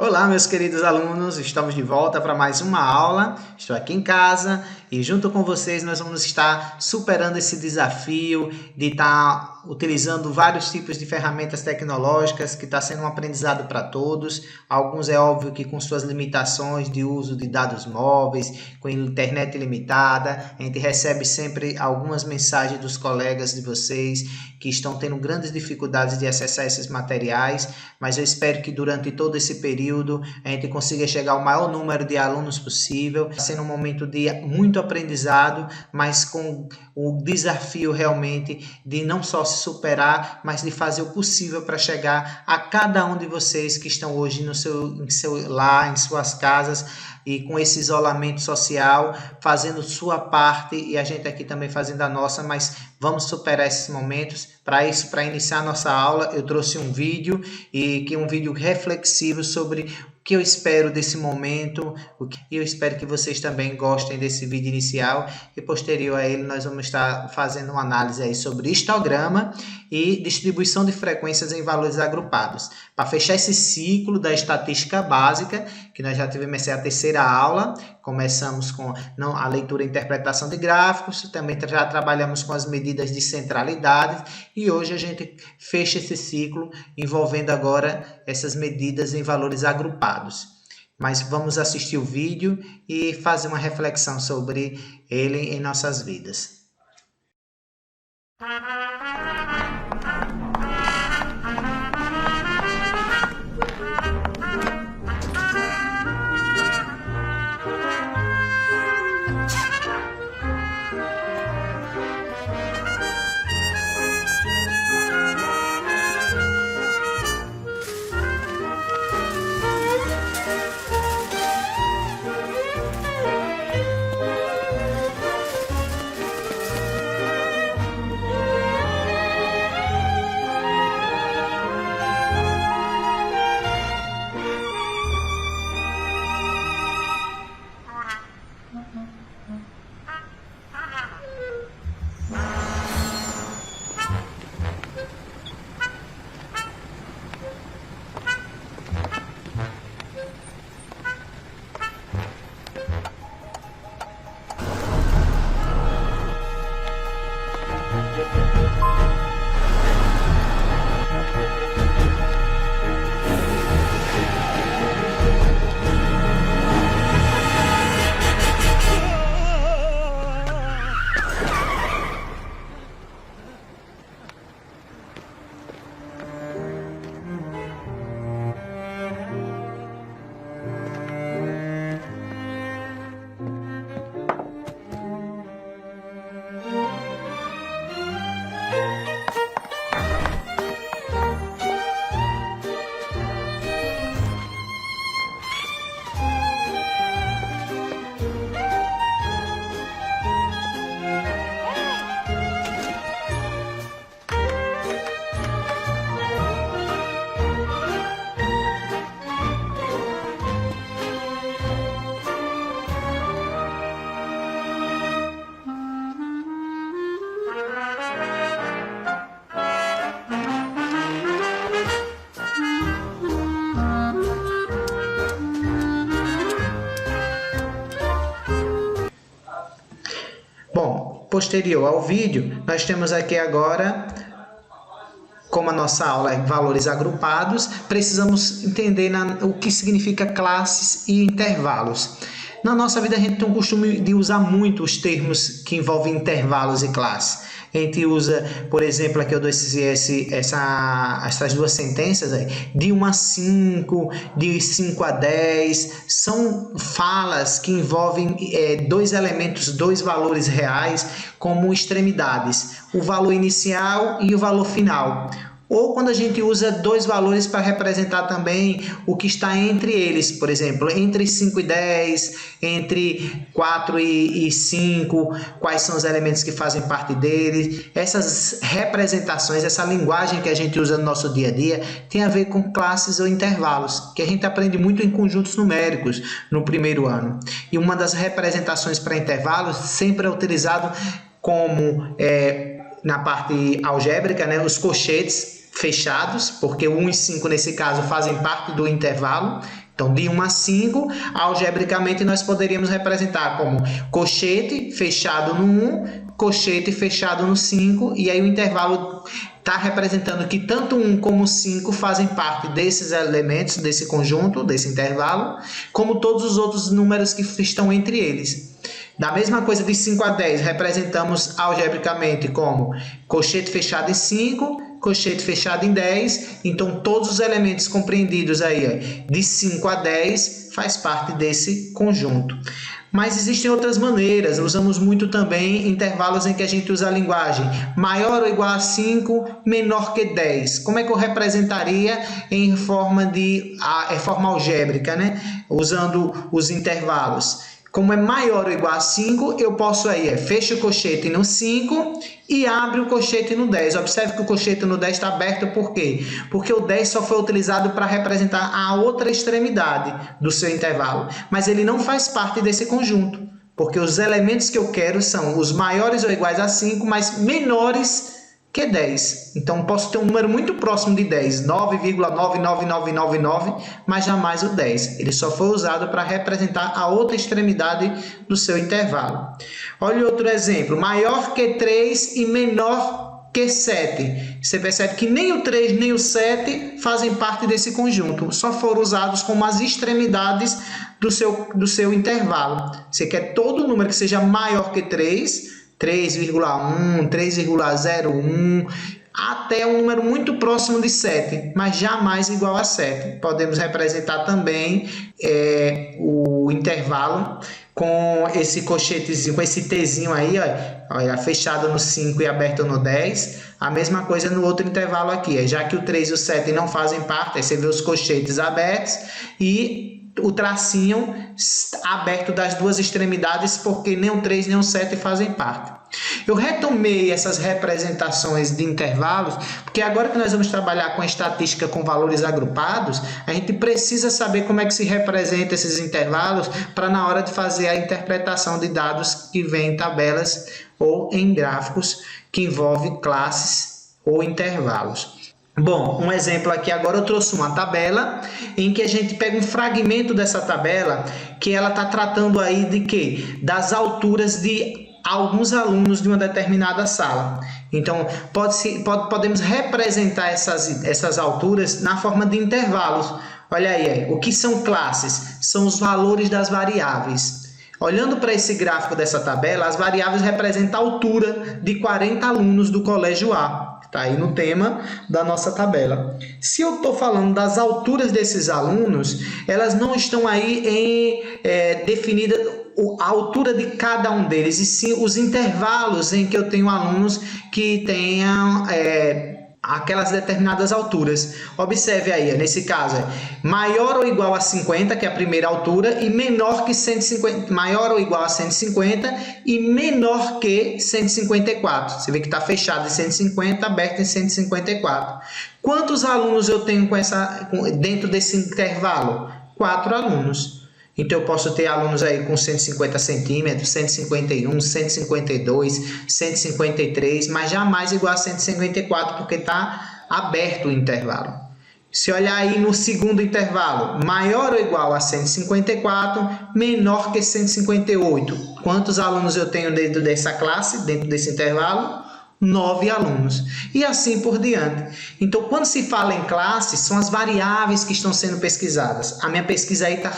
Olá, meus queridos alunos, estamos de volta para mais uma aula. Estou aqui em casa e junto com vocês nós vamos estar superando esse desafio de estar utilizando vários tipos de ferramentas tecnológicas, que está sendo um aprendizado para todos. Alguns é óbvio que com suas limitações de uso de dados móveis, com internet limitada, a gente recebe sempre algumas mensagens dos colegas de vocês que estão tendo grandes dificuldades de acessar esses materiais, mas eu espero que durante todo esse período a gente consiga chegar ao maior número de alunos possível, sendo um momento de muito aprendizado, mas com o desafio realmente de não só se superar, mas de fazer o possível para chegar a cada um de vocês que estão hoje no em seu lar, em suas casas, e com esse isolamento social, fazendo sua parte e a gente aqui também fazendo a nossa, mas vamos superar esses momentos. Para isso, para iniciar a nossa aula, eu trouxe um vídeo, e que é um vídeo reflexivo sobre o que eu espero desse momento, e eu espero que vocês também gostem desse vídeo inicial, e posterior a ele nós vamos estar fazendo uma análise aí sobre histograma e distribuição de frequências em valores agrupados. Para fechar esse ciclo da estatística básica, que nós já tivemos essa terceira aula, começamos com a leitura e interpretação de gráficos, também já trabalhamos com as medidas de centralidade, e hoje a gente fecha esse ciclo envolvendo agora essas medidas em valores agrupados. Mas vamos assistir o vídeo e fazer uma reflexão sobre ele em nossas vidas. Bom, posterior ao vídeo, nós temos aqui agora, como a nossa aula é valores agrupados, precisamos entender o que significa classes e intervalos. Na nossa vida a gente tem o costume de usar muito os termos que envolvem intervalos e classes. A gente usa, por exemplo, aqui eu dou essas duas sentenças aí, de 1 a 5, de 5 a 10, são falas que envolvem dois elementos, dois valores reais como extremidades, o valor inicial e o valor final. Ou quando a gente usa dois valores para representar também o que está entre eles, por exemplo, entre 5 e 10, entre 4 e 5, quais são os elementos que fazem parte deles. Essas representações, essa linguagem que a gente usa no nosso dia a dia, tem a ver com classes ou intervalos, que a gente aprende muito em conjuntos numéricos no primeiro ano. E uma das representações para intervalos sempre é utilizado como, na parte algébrica, né, os colchetes, fechados, porque o 1 e 5 nesse caso fazem parte do intervalo. Então, de 1 a 5, algebricamente nós poderíamos representar como colchete fechado no 1, colchete fechado no 5, e aí o intervalo está representando que tanto 1 como 5 fazem parte desses elementos, desse conjunto, desse intervalo, como todos os outros números que estão entre eles. Da mesma coisa, de 5 a 10, representamos algebricamente como colchete fechado em 5, colchete fechado em 10, então todos os elementos compreendidos aí de 5 a 10 faz parte desse conjunto. Mas existem outras maneiras, usamos muito também intervalos em que a gente usa a linguagem maior ou igual a 5, menor que 10. Como é que eu representaria em forma algébrica, né? Usando os intervalos. Como é maior ou igual a 5, eu posso aí, fecha o colchete no 5 e abre o colchete no 10. Observe que o colchete no 10 está aberto, por quê? Porque o 10 só foi utilizado para representar a outra extremidade do seu intervalo, mas ele não faz parte desse conjunto, porque os elementos que eu quero são os maiores ou iguais a 5, mas menores que 10. Então, posso ter um número muito próximo de 10, 9,99999, mas jamais o 10. Ele só foi usado para representar a outra extremidade do seu intervalo. Olha outro exemplo, maior que 3 e menor que 7. Você percebe que nem o 3 nem o 7 fazem parte desse conjunto, só foram usados como as extremidades do seu intervalo. Você quer todo número que seja maior que 3, 3,1, 3,01, até um número muito próximo de 7, mas jamais igual a 7. Podemos representar também o intervalo com esse colchetezinho, com esse Tzinho aí, olha, fechado no 5 e aberto no 10. A mesma coisa no outro intervalo aqui, já que o 3 e o 7 não fazem parte, aí você vê os colchetes abertos e o tracinho aberto das duas extremidades, porque nem o 3 nem o 7 fazem parte. Eu retomei essas representações de intervalos, porque agora que nós vamos trabalhar com estatística com valores agrupados, a gente precisa saber como é que se representa esses intervalos para na hora de fazer a interpretação de dados que vêm em tabelas ou em gráficos que envolvem classes ou intervalos. Bom, um exemplo aqui agora, eu trouxe uma tabela em que a gente pega um fragmento dessa tabela que ela está tratando aí de quê? Das alturas de alguns alunos de uma determinada sala. Então, podemos representar essas alturas na forma de intervalos. Olha aí, o que são classes? São os valores das variáveis. Olhando para esse gráfico dessa tabela, as variáveis representam a altura de 40 alunos do colégio A. Está aí no tema da nossa tabela. Se eu estou falando das alturas desses alunos, elas não estão aí definida a altura de cada um deles, e sim os intervalos em que eu tenho alunos que tenham aquelas determinadas alturas. Observe aí, nesse caso, maior ou igual a 50, que é a primeira altura, e menor que 150, maior ou igual a 150 e menor que 154. Você vê que está fechado em 150, aberto em 154. Quantos alunos eu tenho dentro desse intervalo? 4 alunos. Então, eu posso ter alunos aí com 150 centímetros, 151, 152, 153, mas jamais igual a 154, porque está aberto o intervalo. Se olhar aí no segundo intervalo, maior ou igual a 154, menor que 158. Quantos alunos eu tenho dentro dessa classe, dentro desse intervalo? 9 alunos. E assim por diante. Então, quando se fala em classe, são as variáveis que estão sendo pesquisadas. A minha pesquisa aí está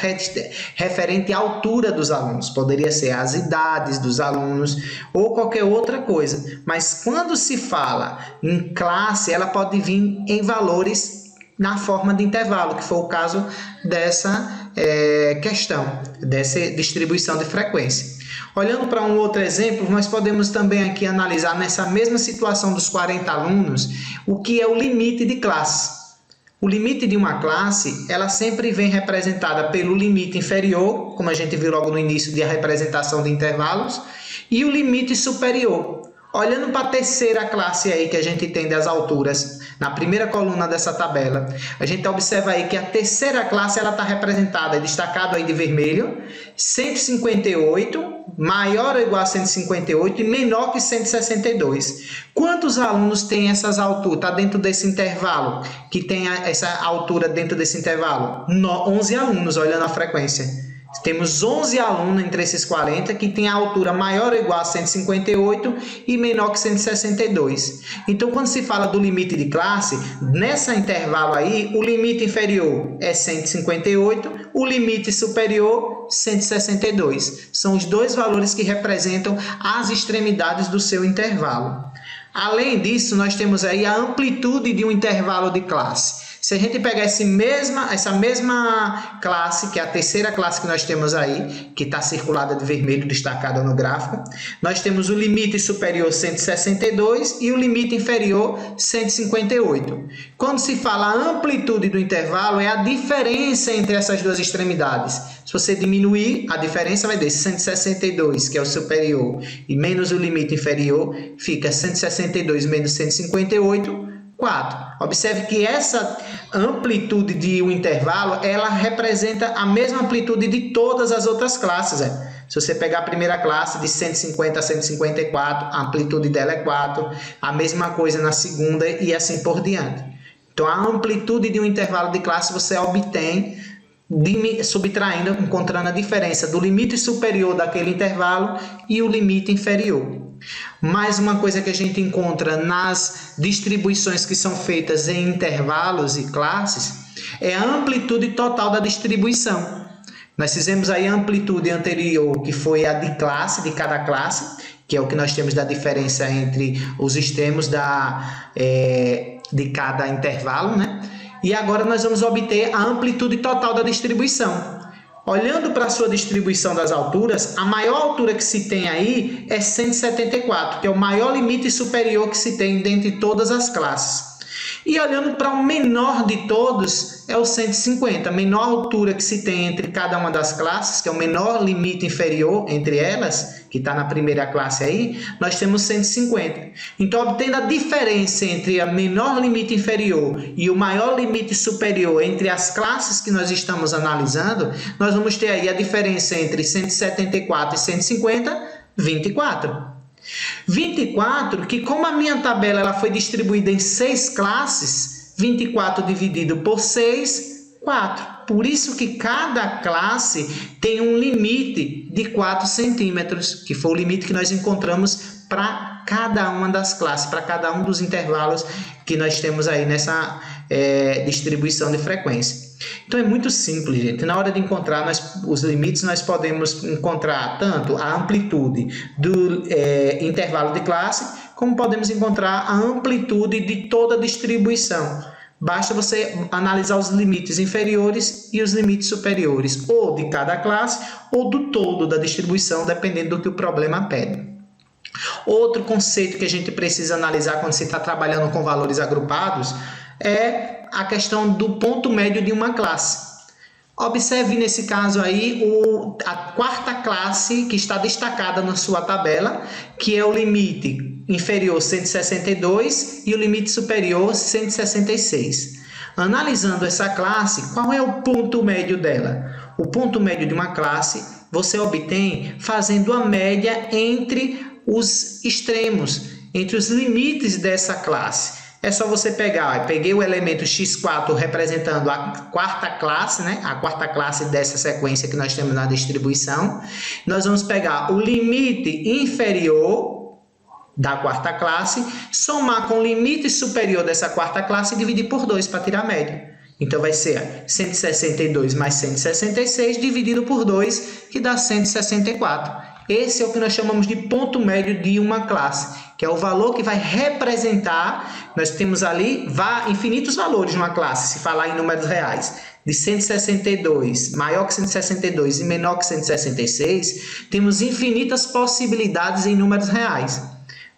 referente à altura dos alunos. Poderia ser as idades dos alunos ou qualquer outra coisa. Mas quando se fala em classe, ela pode vir em valores na forma de intervalo, que foi o caso dessa questão, dessa distribuição de frequência. Olhando para um outro exemplo, nós podemos também aqui analisar nessa mesma situação dos 40 alunos, o que é o limite de classe. O limite de uma classe, ela sempre vem representada pelo limite inferior, como a gente viu logo no início da representação de intervalos, e o limite superior. Olhando para a terceira classe aí que a gente tem das alturas, na primeira coluna dessa tabela, a gente observa aí que a terceira classe ela está representada, destacado aí de vermelho, 158, maior ou igual a 158 e menor que 162. Quantos alunos têm essas alturas? Está dentro desse intervalo, que tem essa altura dentro desse intervalo? 11 alunos, olhando a frequência. Temos 11 alunos entre esses 40 que tem a altura maior ou igual a 158 e menor que 162. Então, quando se fala do limite de classe, nessa intervalo aí, o limite inferior é 158, o limite superior 162. São os dois valores que representam as extremidades do seu intervalo. Além disso, nós temos aí a amplitude de um intervalo de classe. Se a gente pegar essa mesma classe, que é a terceira classe que nós temos aí, que está circulada de vermelho, destacada no gráfico, nós temos o limite superior 162 e o limite inferior 158. Quando se fala a amplitude do intervalo, é a diferença entre essas duas extremidades. Se você diminuir, a diferença vai dar 162, que é o superior, e menos o limite inferior, fica 162 menos 158, 4. Observe que essa amplitude de um intervalo, ela representa a mesma amplitude de todas as outras classes. Se você pegar a primeira classe de 150 a 154, a amplitude dela é 4. A mesma coisa na segunda e assim por diante. Então, a amplitude de um intervalo de classe você obtém subtraindo, encontrando a diferença do limite superior daquele intervalo e o limite inferior. Mais uma coisa que a gente encontra nas distribuições que são feitas em intervalos e classes é a amplitude total da distribuição. Nós fizemos aí a amplitude anterior, que foi a de classe, de cada classe, que é o que nós temos da diferença entre os extremos de cada intervalo, né? E agora nós vamos obter a amplitude total da distribuição. Olhando para a sua distribuição das alturas, a maior altura que se tem aí é 174, que é o maior limite superior que se tem dentre todas as classes. E olhando para o menor de todos, é o 150, a menor altura que se tem entre cada uma das classes, que é o menor limite inferior entre elas, que está na primeira classe aí, nós temos 150. Então, obtendo a diferença entre o menor limite inferior e o maior limite superior entre as classes que nós estamos analisando, nós vamos ter aí a diferença entre 174 e 150, 24. 24, que como a minha tabela ela foi distribuída em 6 classes, 24 dividido por 6, 4. Por isso que cada classe tem um limite de 4 centímetros, que foi o limite que nós encontramos para cada uma das classes, para cada um dos intervalos que nós temos aí nessa distribuição de frequência. Então é muito simples, gente. Na hora de encontrar os limites, nós podemos encontrar tanto a amplitude do intervalo de classe, como podemos encontrar a amplitude de toda a distribuição. Basta você analisar os limites inferiores e os limites superiores, ou de cada classe, ou do todo da distribuição, dependendo do que o problema pede. Outro conceito que a gente precisa analisar quando você está trabalhando com valores agrupados é a questão do ponto médio de uma classe. Observe nesse caso aí a quarta classe que está destacada na sua tabela, que é o limite inferior 162 e o limite superior 166. Analisando essa classe, qual é o ponto médio dela? O ponto médio de uma classe você obtém fazendo a média entre os extremos, entre os limites dessa classe. É só você pegar, peguei o elemento x4 representando a quarta classe, né? A quarta classe dessa sequência que nós temos na distribuição. Nós vamos pegar o limite inferior da quarta classe, somar com o limite superior dessa quarta classe e dividir por 2 para tirar a média. Então vai ser 162 mais 166 dividido por 2, que dá 164. Esse é o que nós chamamos de ponto médio de uma classe, que é o valor que vai representar, nós temos ali infinitos valores de uma classe, se falar em números reais, de 162, maior que 162 e menor que 166, temos infinitas possibilidades em números reais.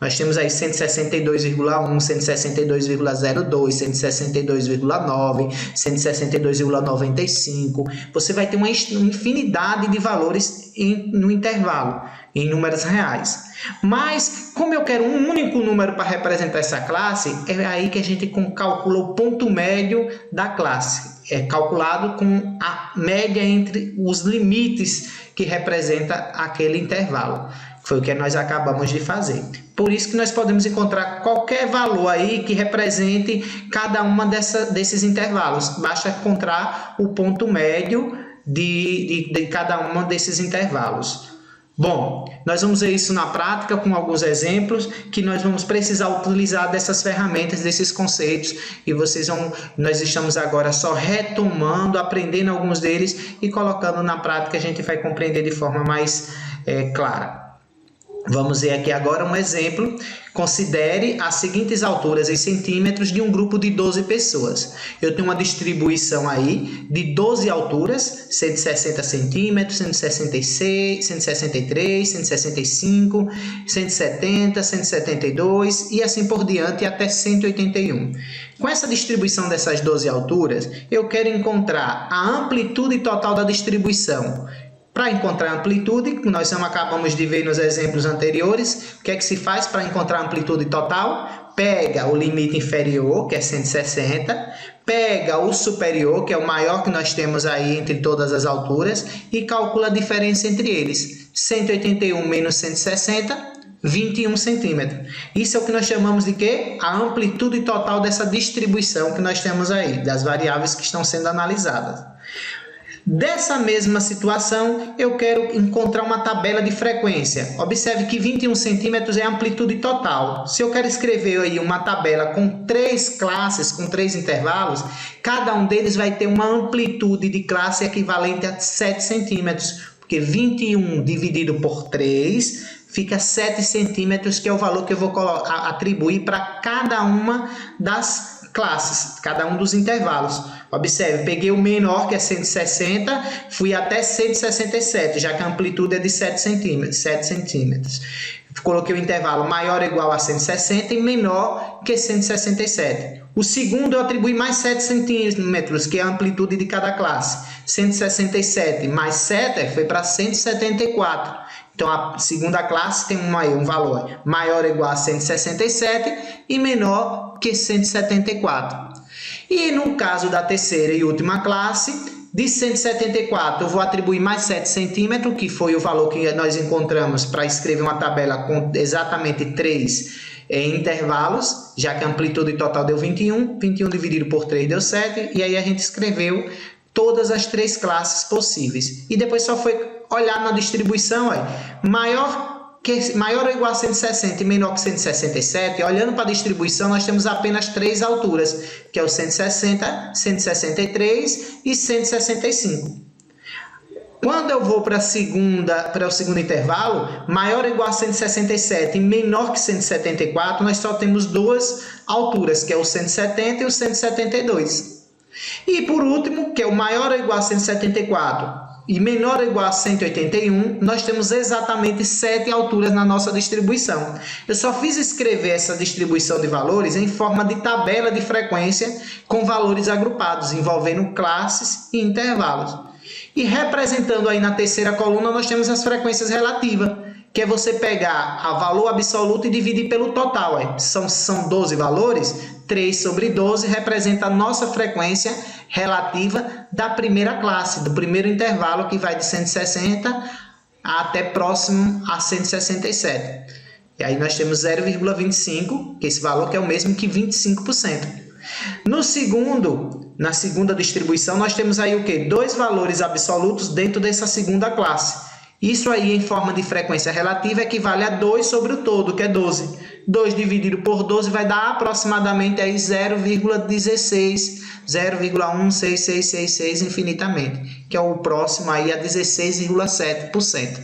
Nós temos aí 162,1, 162,02, 162,9, 162,95. Você vai ter uma infinidade de valores no intervalo, em números reais. Mas, como eu quero um único número para representar essa classe, é aí que a gente calcula o ponto médio da classe. É calculado com a média entre os limites que representa aquele intervalo. Foi o que nós acabamos de fazer. Por isso que nós podemos encontrar qualquer valor aí que represente cada uma desses intervalos. Basta encontrar o ponto médio de cada um desses intervalos. Bom, nós vamos ver isso na prática com alguns exemplos que nós vamos precisar utilizar dessas ferramentas, desses conceitos, e nós estamos agora só retomando, aprendendo alguns deles e colocando na prática, a gente vai compreender de forma mais clara. Vamos ver aqui agora um exemplo. Considere as seguintes alturas em centímetros de um grupo de 12 pessoas. Eu tenho uma distribuição aí de 12 alturas, 160 centímetros, 166, 163, 165, 170, 172 e assim por diante até 181. Com essa distribuição dessas 12 alturas, eu quero encontrar a amplitude total da distribuição. Para encontrar a amplitude, nós acabamos de ver nos exemplos anteriores, o que é que se faz para encontrar a amplitude total? Pega o limite inferior, que é 160, pega o superior, que é o maior que nós temos aí entre todas as alturas, e calcula a diferença entre eles. 181 menos 160, 21 centímetros. Isso é o que nós chamamos de quê? A amplitude total dessa distribuição que nós temos aí, das variáveis que estão sendo analisadas. Dessa mesma situação, eu quero encontrar uma tabela de frequência. Observe que 21 centímetros é a amplitude total. Se eu quero escrever aí uma tabela com 3 classes, com 3 intervalos, cada um deles vai ter uma amplitude de classe equivalente a 7 centímetros, porque 21 dividido por 3 fica 7 centímetros, que é o valor que eu vou atribuir para cada uma das classes, cada um dos intervalos. Observe, peguei o menor, que é 160, fui até 167, já que a amplitude é de 7 centímetros. Coloquei o intervalo maior ou igual a 160 e menor que 167. O segundo eu atribuí mais 7 centímetros, que é a amplitude de cada classe. 167 mais 7 foi para 174. Então, a segunda classe tem um valor maior ou igual a 167 e menor que 174. E no caso da terceira e última classe, de 174 eu vou atribuir mais 7 centímetros, que foi o valor que nós encontramos para escrever uma tabela com exatamente 3 intervalos, já que a amplitude total deu 21, 21 dividido por 3 deu 7, e aí a gente escreveu todas as 3 classes possíveis. E depois só foi olhar na distribuição, maior ou igual a 160 e menor que 167, olhando para a distribuição, nós temos apenas 3 alturas, que é o 160, 163 e 165. Quando eu vou para o segundo intervalo, maior ou igual a 167 e menor que 174, nós só temos 2 alturas, que é o 170 e o 172. E por último, que é o maior ou igual a 174 e menor ou igual a 181, nós temos exatamente 7 alturas na nossa distribuição. Eu só fiz escrever essa distribuição de valores em forma de tabela de frequência com valores agrupados, envolvendo classes e intervalos. E representando aí na terceira coluna, nós temos as frequências relativas, que é você pegar o valor absoluto e dividir pelo total. São 12 valores, 3 sobre 12 representa a nossa frequência relativa da primeira classe, do primeiro intervalo, que vai de 160 até próximo a 167. E aí nós temos 0,25, que é esse valor que é o mesmo que 25%. Na segunda distribuição, nós temos aí o quê? 2 valores absolutos dentro dessa segunda classe. Isso aí, em forma de frequência relativa, equivale a 2 sobre o todo, que é 12. 2 dividido por 12 vai dar aproximadamente 0,16, 0,16666 infinitamente, que é o próximo aí a 16,7%.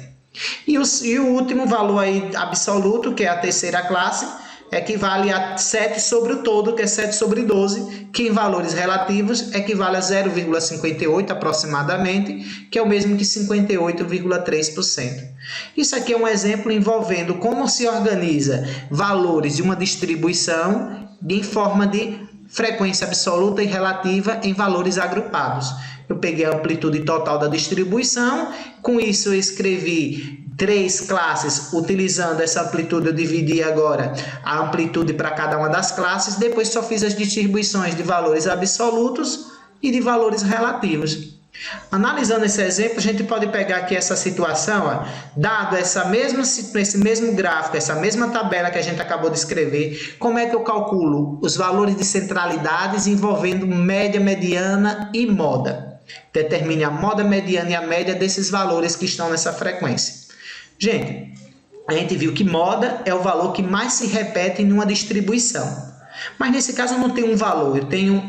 E o último valor aí absoluto, que é a terceira classe, equivale a 7 sobre o todo, que é 7 sobre 12, que em valores relativos equivale a 0,58 aproximadamente, que é o mesmo que 58,3%. Isso aqui é um exemplo envolvendo como se organiza valores de uma distribuição em forma de frequência absoluta e relativa em valores agrupados. Eu peguei a amplitude total da distribuição, com isso eu escrevi 3 classes, utilizando essa amplitude eu dividi agora a amplitude para cada uma das classes, depois só fiz as distribuições de valores absolutos e de valores relativos. Analisando esse exemplo, a gente pode pegar aqui essa situação, ó, dado esse mesmo gráfico, essa mesma tabela que a gente acabou de escrever, como é que eu calculo os valores de centralidades envolvendo média, mediana e moda? Determine a moda, mediana e a média desses valores que estão nessa frequência. Gente, a gente viu que moda é o valor que mais se repete em uma distribuição. Mas nesse caso eu não tenho um valor, eu tenho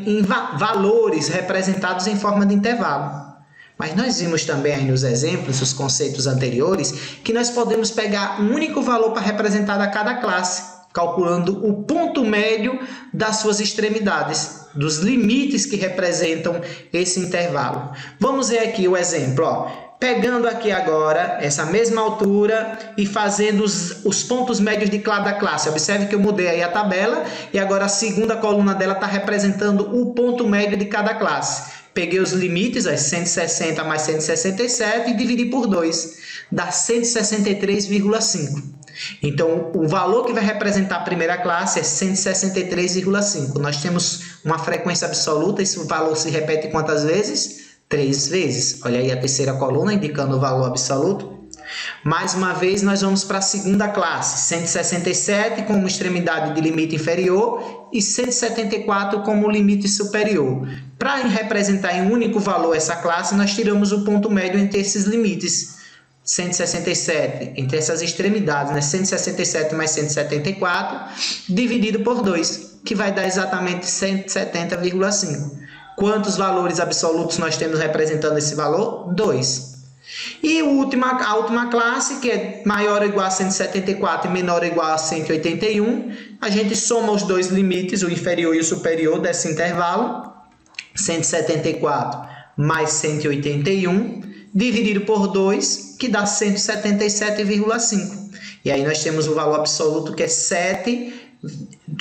valores representados em forma de intervalo. Mas nós vimos também aí nos exemplos, nos conceitos anteriores, que nós podemos pegar um único valor para representar a cada classe, calculando o ponto médio das suas extremidades, dos limites que representam esse intervalo. Vamos ver aqui o exemplo, ó. Pegando aqui agora essa mesma altura e fazendo os pontos médios de cada classe. Observe que eu mudei aí a tabela e agora a segunda coluna dela está representando o ponto médio de cada classe. Peguei os limites, as 160 mais 167 e dividi por 2, dá 163,5. Então, o valor que vai representar a primeira classe é 163,5. Nós temos uma frequência absoluta, esse valor se repete quantas vezes? 3 vezes. Olha aí a terceira coluna indicando o valor absoluto. Mais uma vez, nós vamos para a segunda classe. 167 como extremidade de limite inferior e 174 como limite superior. Para representar em um único valor essa classe, nós tiramos o ponto médio entre esses limites. 167 entre essas extremidades, né? 167 mais 174, dividido por 2, que vai dar exatamente 170,5. Quantos valores absolutos nós temos representando esse valor? 2. E a última classe, que é maior ou igual a 174 e menor ou igual a 181, a gente soma os dois limites, o inferior e o superior desse intervalo, 174 mais 181, dividido por 2, que dá 177,5. E aí nós temos o valor absoluto, que é 7,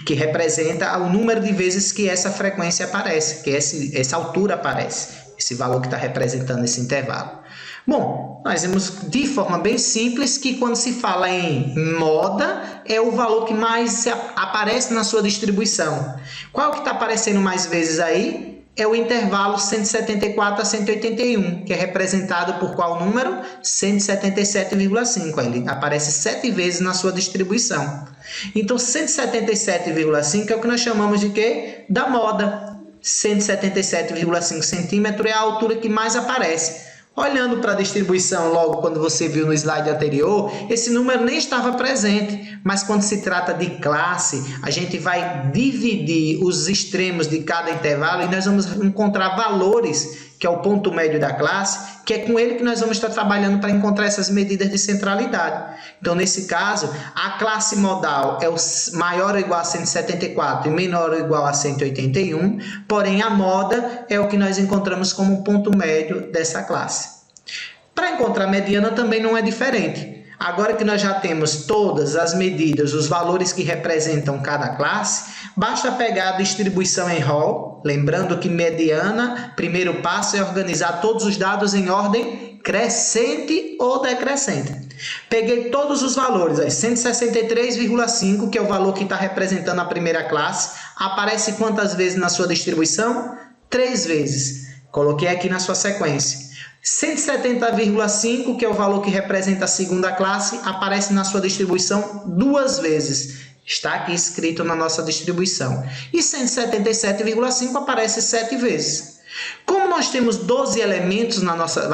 que representa o número de vezes que essa frequência aparece, que essa altura aparece, esse valor que está representando esse intervalo. Bom, nós vemos de forma bem simples que quando se fala em moda, é o valor que mais aparece na sua distribuição. Qual que está aparecendo mais vezes aí? É o intervalo 174 a 181, que é representado por qual número? 177,5. Ele aparece 7 vezes na sua distribuição. Então, 177,5 é o que nós chamamos de quê? Da moda. 177,5 centímetros é a altura que mais aparece. Olhando para a distribuição, logo quando você viu no slide anterior, esse número nem estava presente, mas quando se trata de classe, a gente vai dividir os extremos de cada intervalo e nós vamos encontrar valores, que é o ponto médio da classe, que é com ele que nós vamos estar trabalhando para encontrar essas medidas de centralidade. Então, nesse caso, a classe modal é o maior ou igual a 174 e menor ou igual a 181, porém a moda é o que nós encontramos como ponto médio dessa classe. Para encontrar a mediana também não é diferente. Agora que nós já temos todas as medidas, os valores que representam cada classe, basta pegar a distribuição em Hall, lembrando que mediana, primeiro passo é organizar todos os dados em ordem crescente ou decrescente. Peguei todos os valores, 163,5, que é o valor que está representando a primeira classe, aparece quantas vezes na sua distribuição? 3 vezes. Coloquei aqui na sua sequência. 170,5, que é o valor que representa a segunda classe, aparece na sua distribuição 2 vezes. Está aqui escrito na nossa distribuição. E 177,5 aparece 7 vezes. Como nós temos 12 elementos na nossa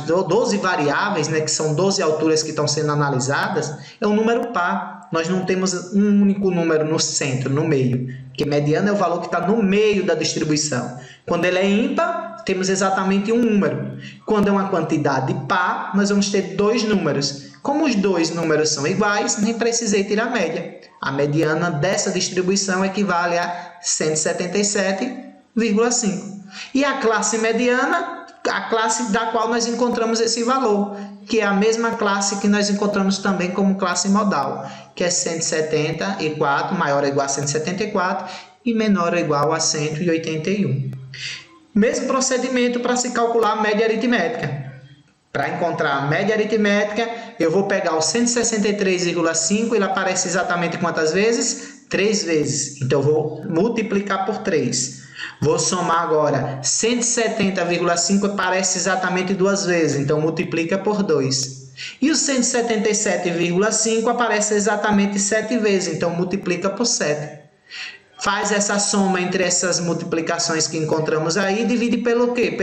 12 variáveis, né, que são 12 alturas que estão sendo analisadas, é um número par. Nós não temos um único número no centro, no meio, porque mediana é o valor que está no meio da distribuição. Quando ele é ímpar, temos exatamente um número. Quando é uma quantidade par, nós vamos ter 2 números. Como os dois números são iguais, nem precisei tirar a média. A mediana dessa distribuição equivale a 177,5. E a classe mediana, a classe da qual nós encontramos esse valor, que é a mesma classe que nós encontramos também como classe modal, que é 174, maior ou igual a 174 e menor ou igual a 181. Mesmo procedimento para se calcular a média aritmética. Para encontrar a média aritmética, eu vou pegar o 163,5, ele aparece exatamente quantas vezes? 3 vezes. Então, eu vou multiplicar por 3. Vou somar agora 170,5, aparece exatamente 2 vezes, então multiplica por 2. E o 177,5 aparece exatamente 7 vezes, então multiplica por 7. Faz essa soma entre essas multiplicações que encontramos aí e divide pelo quê?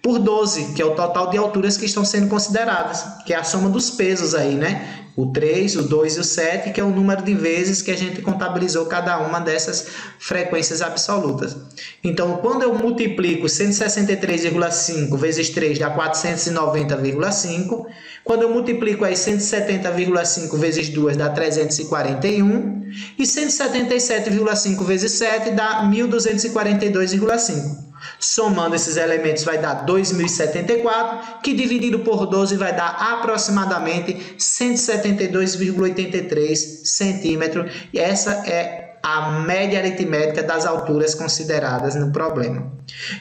Por 12, que é o total de alturas que estão sendo consideradas, que é a soma dos pesos aí, né? O 3, o 2 e o 7, que é o número de vezes que a gente contabilizou cada uma dessas frequências absolutas. Então, quando eu multiplico 163,5 vezes 3 dá 490,5. Quando eu multiplico aí 170,5 vezes 2 dá 341. E 177,5 vezes 7 dá 1.242,5. Somando esses elementos vai dar 2.074, que dividido por 12 vai dar aproximadamente 172,83 centímetros. E essa é a média aritmética das alturas consideradas no problema.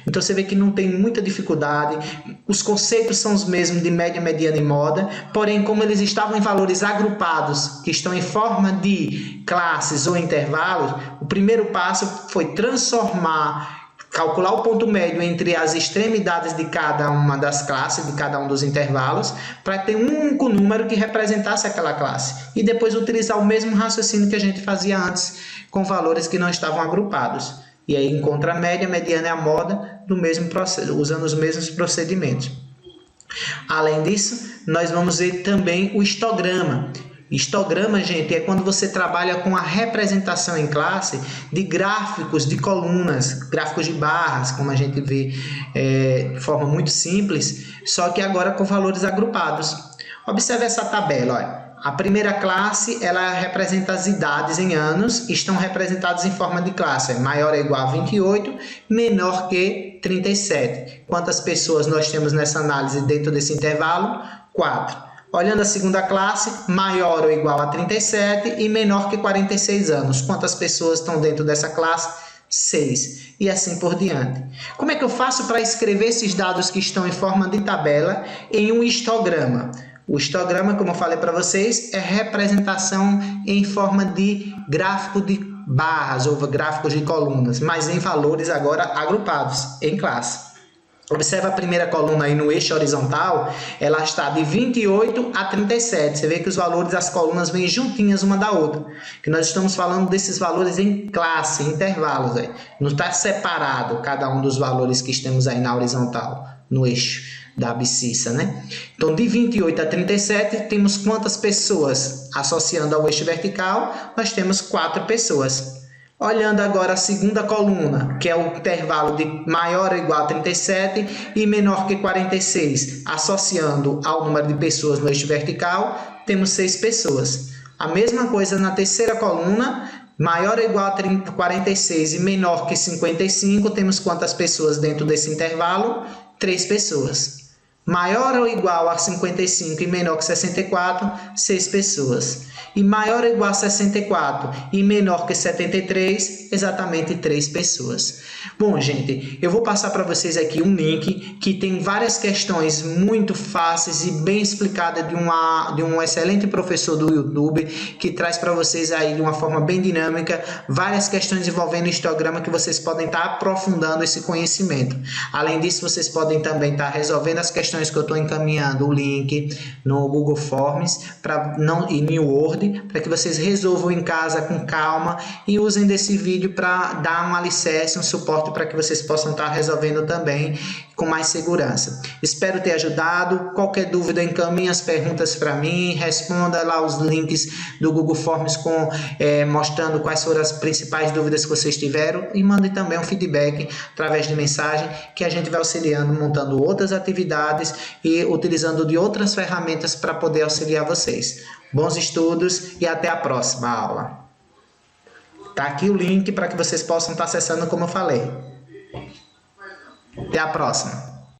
Então você vê que não tem muita dificuldade, os conceitos são os mesmos de média, mediana e moda, porém como eles estavam em valores agrupados, que estão em forma de classes ou intervalos, o primeiro passo foi calcular o ponto médio entre as extremidades de cada uma das classes, de cada um dos intervalos, para ter um único número que representasse aquela classe. E depois utilizar o mesmo raciocínio que a gente fazia antes, com valores que não estavam agrupados. E aí encontra a média, a mediana e a moda do mesmo processo, usando os mesmos procedimentos. Além disso, nós vamos ver também o histograma. Histograma, gente, é quando você trabalha com a representação em classe de gráficos de colunas, gráficos de barras, como a gente vê de forma muito simples, só que agora com valores agrupados. Observe essa tabela, olha. A primeira classe, ela representa as idades em anos, estão representadas em forma de classe, maior ou igual a 28, menor que 37. Quantas pessoas nós temos nessa análise dentro desse intervalo? 4. Olhando a segunda classe, maior ou igual a 37 e menor que 46 anos. Quantas pessoas estão dentro dessa classe? 6. E assim por diante. Como é que eu faço para escrever esses dados que estão em forma de tabela em um histograma? O histograma, como eu falei para vocês, é representação em forma de gráfico de barras ou gráficos de colunas, mas em valores agora agrupados, em classe. Observa a primeira coluna aí no eixo horizontal, ela está de 28 a 37. Você vê que os valores das colunas vêm juntinhas uma da outra. Que nós estamos falando desses valores em classe, intervalos. Aí. Não está separado cada um dos valores que temos aí na horizontal, no eixo da abscissa, né? Então, de 28 a 37, temos quantas pessoas? Associando ao eixo vertical, nós temos 4 pessoas. Olhando agora a segunda coluna, que é o intervalo de maior ou igual a 37 e menor que 46, associando ao número de pessoas no eixo vertical, temos 6 pessoas. A mesma coisa na terceira coluna, maior ou igual a 46 e menor que 55, temos quantas pessoas dentro desse intervalo? 3 pessoas. Maior ou igual a 55 e menor que 64, 6 pessoas. E maior ou igual a 64 e menor que 73, exatamente 3 pessoas. Bom, gente, eu vou passar para vocês aqui um link que tem várias questões muito fáceis e bem explicadas de um excelente professor do YouTube, que traz para vocês aí de uma forma bem dinâmica várias questões envolvendo histograma que vocês podem estar aprofundando esse conhecimento. Além disso, vocês podem também estar resolvendo as questões que eu estou encaminhando, o link no Google Forms e no Word, para que vocês resolvam em casa com calma e usem desse vídeo para dar um alicerce, um suporte para que vocês possam estar resolvendo também com mais segurança. Espero ter ajudado. Qualquer dúvida, encaminhe as perguntas para mim, responda lá os links do Google Forms mostrando quais foram as principais dúvidas que vocês tiveram e mande também um feedback através de mensagem que a gente vai auxiliando, montando outras atividades e utilizando de outras ferramentas para poder auxiliar vocês. Bons estudos e até a próxima aula. Tá aqui o link para que vocês possam estar acessando como eu falei. Até a próxima.